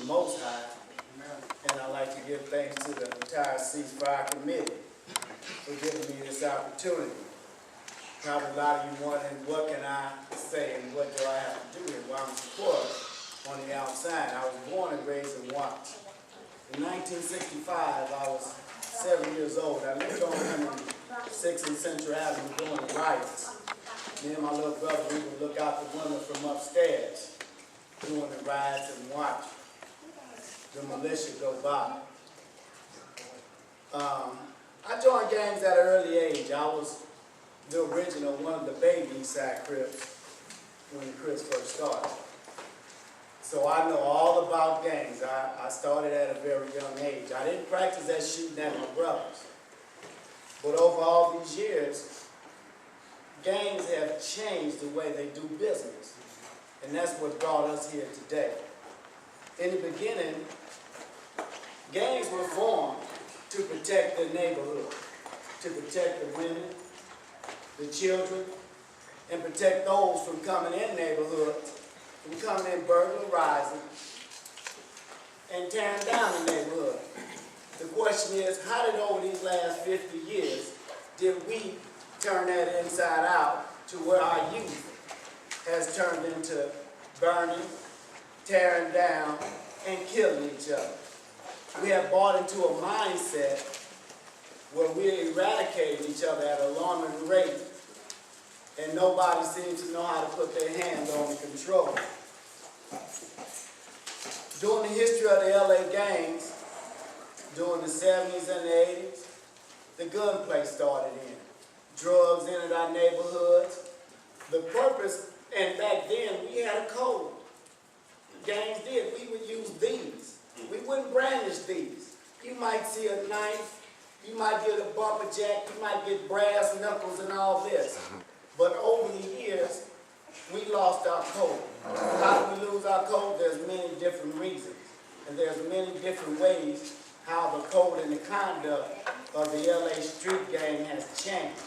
Most High, and I'd like to give thanks to the entire ceasefire committee for giving me this opportunity. Probably a lot of you wondering, what can I say and what do I have to do and why I'm supported on the outside. I was born and raised in Watts. In 1965, I was 7 years old. I lived on 6th and Central Avenue doing the riots. Me and my little brother, we would look out the window from upstairs doing the riots and watch the militia go by. I joined gangs at an early age. I was the original, one of the baby Eastside Crips when the Crips first started. So I know all about gangs. I started at a very young age. I didn't practice that shooting at my brothers. But over all these years, gangs have changed the way they do business. And that's what brought us here today. In the beginning, gangs were formed to protect the neighborhood, to protect the women, the children, and protect those from coming in neighborhoods, from coming in burglarizing, and tearing down the neighborhood. The question is, how did over these last 50 years, did we turn that inside out to where our youth has turned into burning, tearing down, and killing each other? We have bought into a mindset where we're eradicating each other at an alarming rate, and nobody seems to know how to put their hands on the control. During the history of the LA gangs, during the 70s and the 80s, the gunplay started in. Drugs entered our neighborhoods. The purpose, and back then we had a code. Gangs did. We would use these. We wouldn't brandish these. You might see a knife, you might get a bumper jack, you might get brass knuckles and all this. But over the years, we lost our code. How do we lose our code? There's many different reasons. And there's many different ways how the code and the conduct of the LA street gang has changed.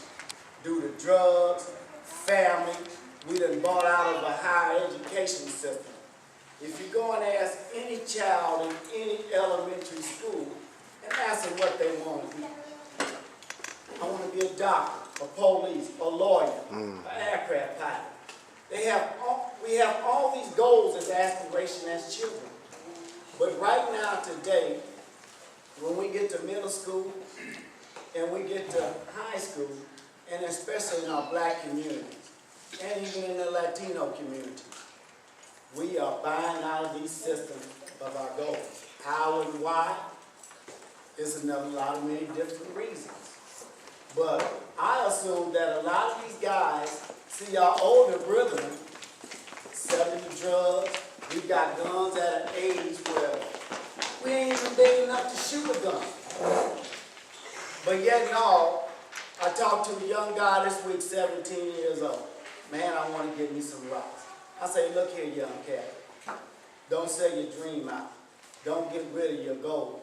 Due to drugs, family, we done bought out of a higher education system. If you go and ask any child in any elementary school and ask them what they want to be, I want to be a doctor, a police, a lawyer, an aircraft pilot. We have all these goals as aspirations as children. But right now, today, when we get to middle school and we get to high school, and especially in our black communities, and even in the Latino community, we are buying out of these systems of our goals. How and why is another lot of many different reasons. But I assume that a lot of these guys see our older brethren selling the drugs. We got guns at an age where we ain't even big enough to shoot a gun. But yet and all, I talked to a young guy this week, 17 years old. Man, I want to get me some rocks. I say, look here, young cat. Don't sell your dream out. Don't get rid of your goal.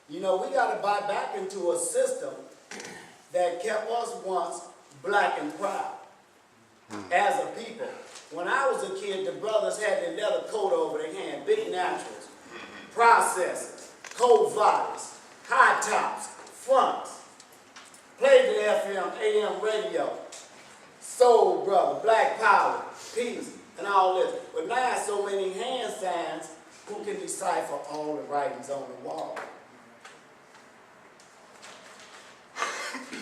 You know, we got to buy back into a system that kept us once black and proud as a people. When I was a kid, the brothers had their leather coat over their hand, big naturals, processors, cold bodies, high tops, fronts, played the FM, AM radio, soul brother, black power, peace, and all this. But now so many hand signs, who can decipher all the writings on the wall?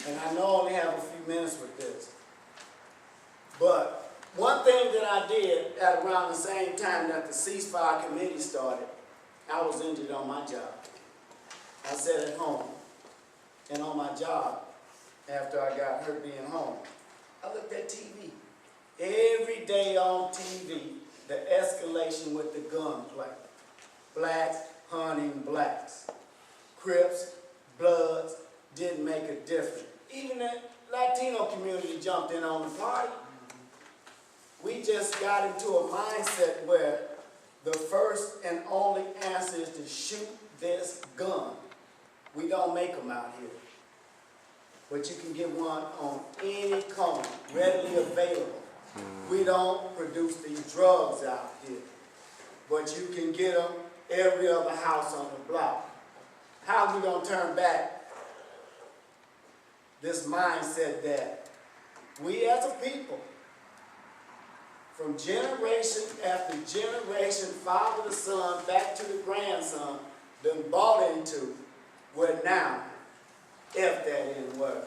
And I know I only have a few minutes with this. But one thing that I did at around the same time that the ceasefire committee started, I was injured on my job. I sat at home, and on my job, after I got hurt being home, I looked at TV. Every day on TV, the escalation with the gunplay. Blacks hunting blacks. Crips, Bloods, didn't make a difference. Even the Latino community jumped in on the party. We just got into a mindset where the first and only answer is to shoot this gun. We don't make them out here. But you can get one on any corner, readily available. We don't produce these drugs out here. But you can get them every other house on the block. How are we going to turn back this mindset that we as a people, from generation after generation, father to son, back to the grandson, been bought into, where now, F that N word.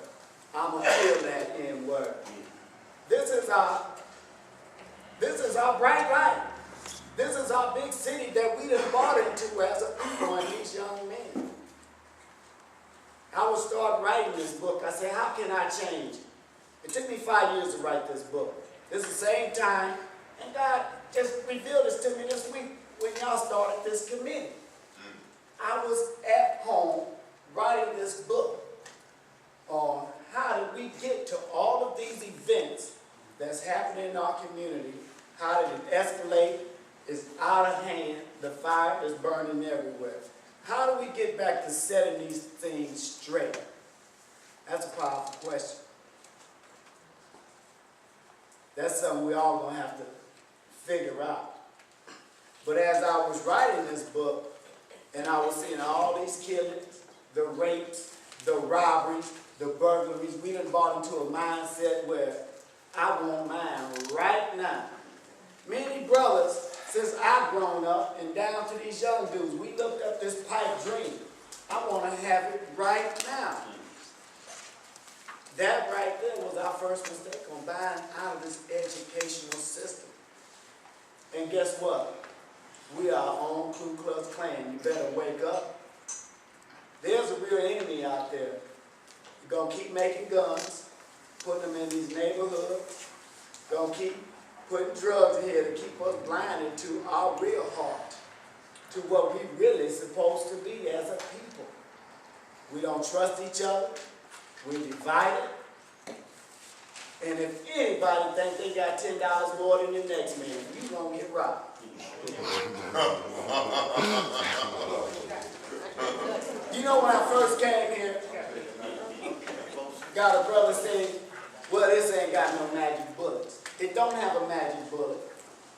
I'm going to kill that N word. This is our bright light. This is our big city that we done bought into as a people and these young men. I would start writing this book. I said, how can I change? It took me 5 years to write this book. This is the same time, and God just revealed this to me this week when y'all started this committee. I was at home writing this book on how did we get to all of these events that's happening in our community. How did it escalate? It's out of hand. The fire is burning everywhere. How do we get back to setting these things straight? That's a powerful question. That's something we all going to have to figure out. But as I was writing this book, and I was seeing all these killings, the rapes, the robberies, the burglaries, we done bought into a mindset where I want mine right now. Many brothers, since I've grown up and down to these young dudes, we looked up this pipe dream. I want to have it right now. That right there was our first mistake on buying out of this educational system. And guess what? We are our own Ku Klux Klan. You better wake up. There's a real enemy out there. You're going to keep making guns, putting them in these neighborhoods. Going to keep putting drugs in here to keep us blinded to our real heart, to what we really supposed to be as a people. We don't trust each other. We're divided. And if anybody thinks they got $10 more than the next man, you're going to get robbed. You know, when I first came here, got a brother saying, well, this ain't got no magic bullets. It don't have a magic bullet.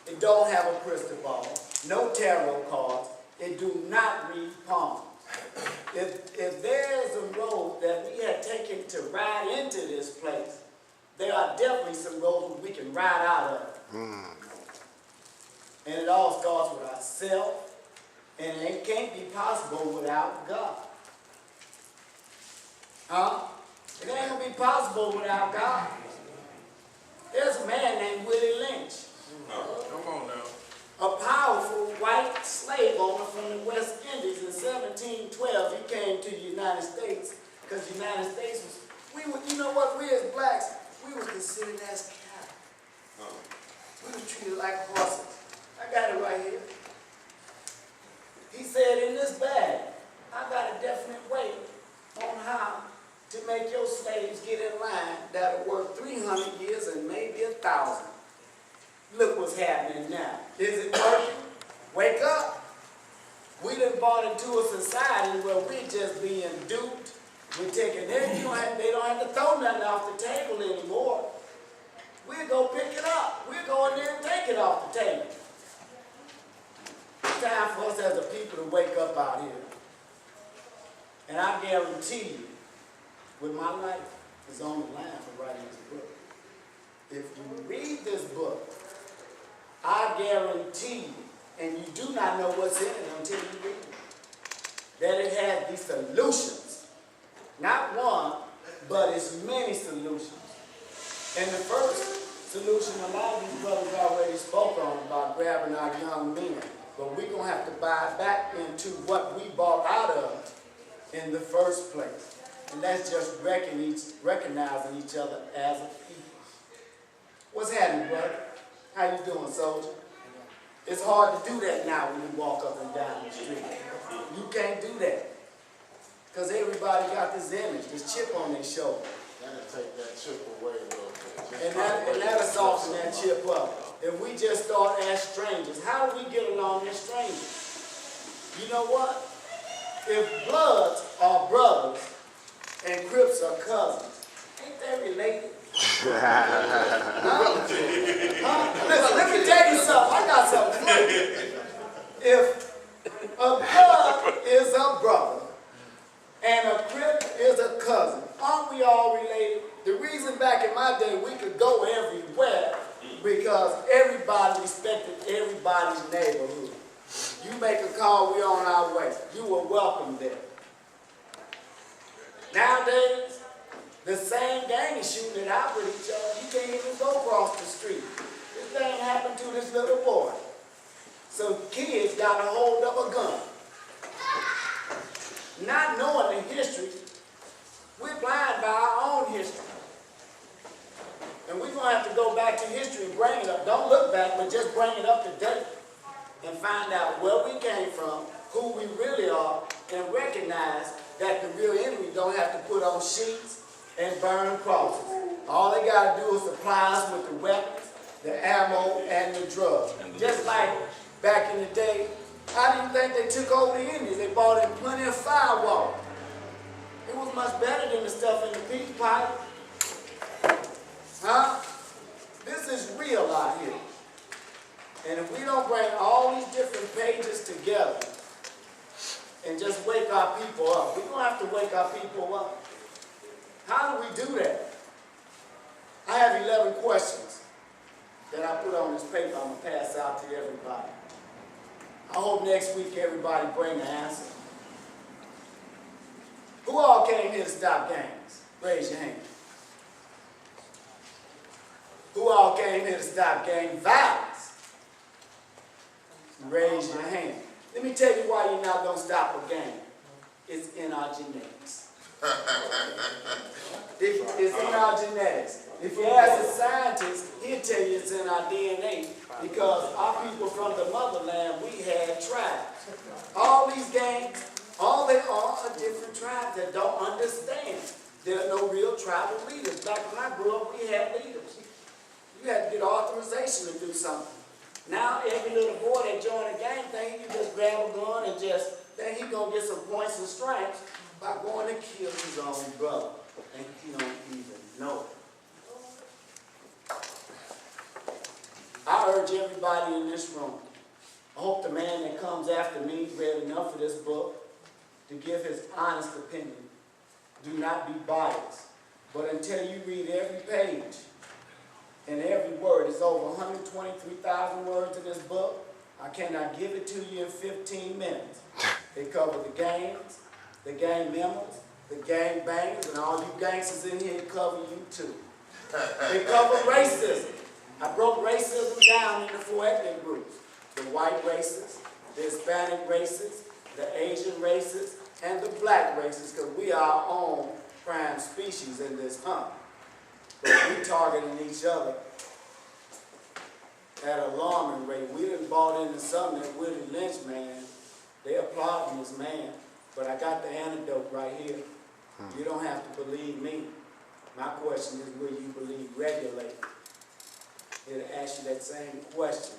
It don't have a crystal ball. No tarot cards. It do not read palms. If there's a road that we had taken to ride into this place, there are definitely some roads we can ride out of. And it all starts with ourselves, and it can't be possible without God. It ain't gonna be possible without God. There's a man named Willie Lynch. Come on now. A powerful white slave owner from the West Indies in 1712. He came to the United States because the United States was, you know what, we as blacks, we were considered as cattle. We were treated like horses. I got it right here. He said, in this bag, I got a definite way on how to make your slaves get in line that'll work 300 years and maybe 1,000. Look what's happening now. Is it working? Wake up. We done bought into a society where we just being duped. We're taking everything. They don't have to throw nothing off the table anymore. We'll go pick it up. We'll go in there and take it off the table. It's time for us as a people to wake up out here. And I guarantee you, with my life is on the line for writing this book. If you read this book, I guarantee you, and you do not know what's in it until you read it, that it has these solutions. Not one, but it's many solutions. And the first solution, a lot of these brothers already spoke on about grabbing our young men. But we're going to have to buy back into what we bought out of in the first place. And that's just recognizing each other as a people. What's happening, brother? How you doing, soldier? It's hard to do that now when you walk up and down the street. You can't do that. Because everybody got this image, this chip on their shoulder. That'll take that chip away a little bit. And that'll soften that chip up. If we just start as strangers, how do we get along as strangers? You know what? If Bloods are brothers and Crips are cousins, ain't they related? Listen, let me tell you something. I got something for you. If a A blood is a brother, and a crip is a cousin. Aren't we all related? The reason back in my day we could go everywhere because everybody respected everybody's neighborhood. You make a call, we're on our way. You were welcome there. Nowadays, the same gang is shooting it out with each other. You can't even go across the street. This thing happened to this little boy. So kids got a hold of a gun. Not knowing the history, we're blind by our own history. And we're going to have to go back to history and bring it up. Don't look back, but just bring it up to date and find out where we came from, who we really are, and recognize that the real enemy don't have to put on sheets and burn crosses. All they got to do is supply us with the weapons, the ammo, and the drugs. Just like back in the day, how do you think they took over the Indians? They bought in plenty of firewall. It was much better than the stuff in the peace pipe. Huh? This is real out here. And if we don't bring all these different pages together and just wake our people up, we're going to have to wake our people up. How do we do that? I have 11 questions that I put on this paper I'm going to pass out to everybody. I hope next week everybody bring an answer. Who all came here to stop gangs? Raise your hand. Who all came here to stop gang violence? Raise your hand. Let me tell you why you're not going to stop a gang. It's in our genetics. It's in our genetics. If you ask a scientist, he'll tell you it's in our DNA because our people from the motherland, we had tribes. All these gangs, all they are different tribes that don't understand. There are no real tribal leaders. Back when I grew up, we had leaders. You had to get authorization to do something. Now, every little boy that joined a gang thing, you just grab a gun and then he gonna get some points and stripes by going to kill his own brother. And he don't even know it. I urge everybody in this room, I hope the man that comes after me read enough of this book to give his honest opinion. Do not be biased. But until you read every page and every word, it's over 123,000 words in this book. I cannot give it to you in 15 minutes. They cover the gangs, the gang members, the gang bangers, and all you gangsters in here cover you too. They cover racism. I broke racism down into 4 ethnic groups. The white races, the Hispanic races, the Asian races, and the black races, because we are our own prime species in this hunt. But we targeting each other at an alarming rate. We done bought into something that Willie Lynch, man, they applauding this man. But I got the antidote right here. You don't have to believe me. My question is, will you believe regulate? It'll ask you that same question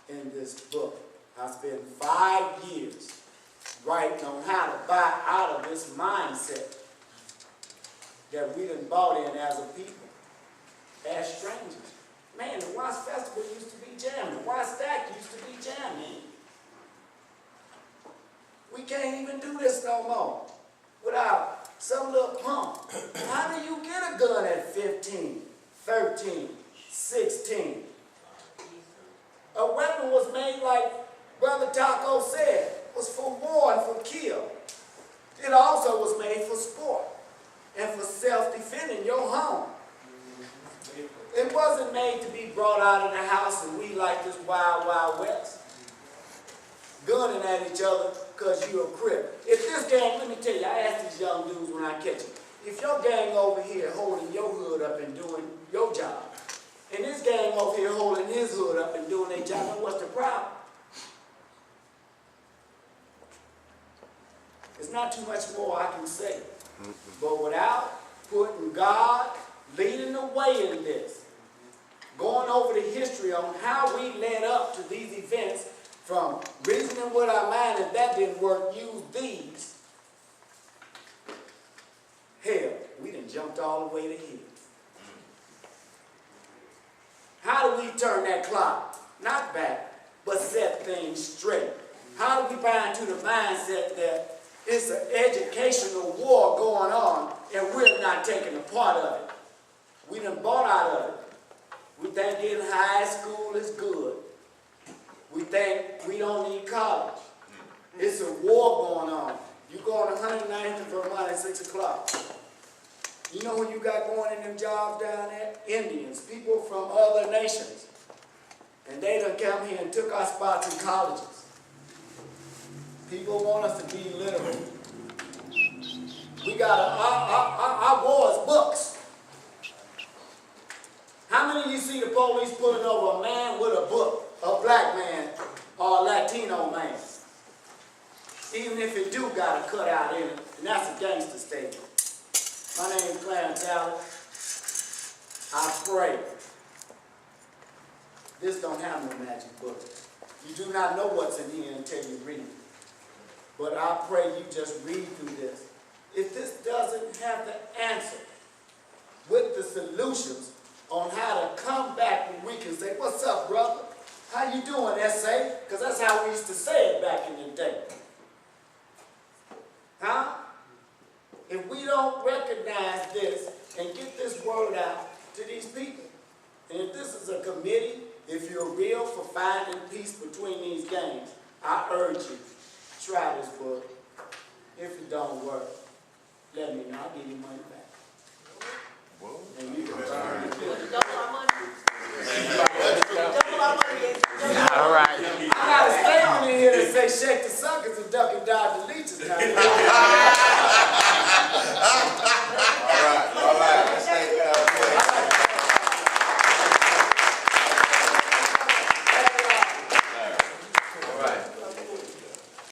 in this book. I spent 5 years writing on how to buy out of this mindset that we done bought in as a people, as strangers. Man, the Watts Festival used to be jamming. The Watts Stack used to be jamming. We can't even do this no more without some little punk. How do you get a gun at 15, 13, 16? A weapon was made, like Brother Taco said, was for war and for kill. It also was made for sport and for self-defending your home. It wasn't made to be brought out of the house and we like this wild, wild west, gunning at each other because you're a crip. If this gang, let me tell you, I ask these young dudes when I catch them, if your gang over here holding your hood up and doing your job, and this gang over here holding his hood up and doing their job, then what's the problem? There's not too much more I can say. But without putting God leading the way in this, going over the history on how we led up to these events, from reasoning with our mind, if that didn't work, use these. Hell, we done jumped all the way to here. How do we turn that clock? Not back, but set things straight. How do we buy into the mindset that it's an educational war going on and we're not taking a part of it? We done bought out of it. We think getting high school is good. We think we don't need college. It's a war going on. You go on 190th of Vermont at 6 o'clock. You know who you got going in them jobs down there? Indians, people from other nations. And they done come here and took our spots in colleges. People want us to be literal. We got our war is books. How many of you see the police pulling over a man with a book, a black man or a Latino man? Even if it do got a cutout in it, and that's a gangster statement. My name is Clarence M. I pray. This don't have no magic book. You do not know what's in here until you read it. But I pray you just read through this. If this doesn't have the answer with the solutions on how to come back when we can say, what's up, brother? How you doing, SA? Because that's how we used to say it back in the day. Huh? If we don't recognize this and get this word out to these people, and if this is a committee, if you're real for finding peace between these gangs, I urge you, try this book. If it don't work, let me know. I'll give you money back. Whoa. And you can turn it. All right. I got a statement in here that says shake the suckers and duck and dodge the leeches. Now.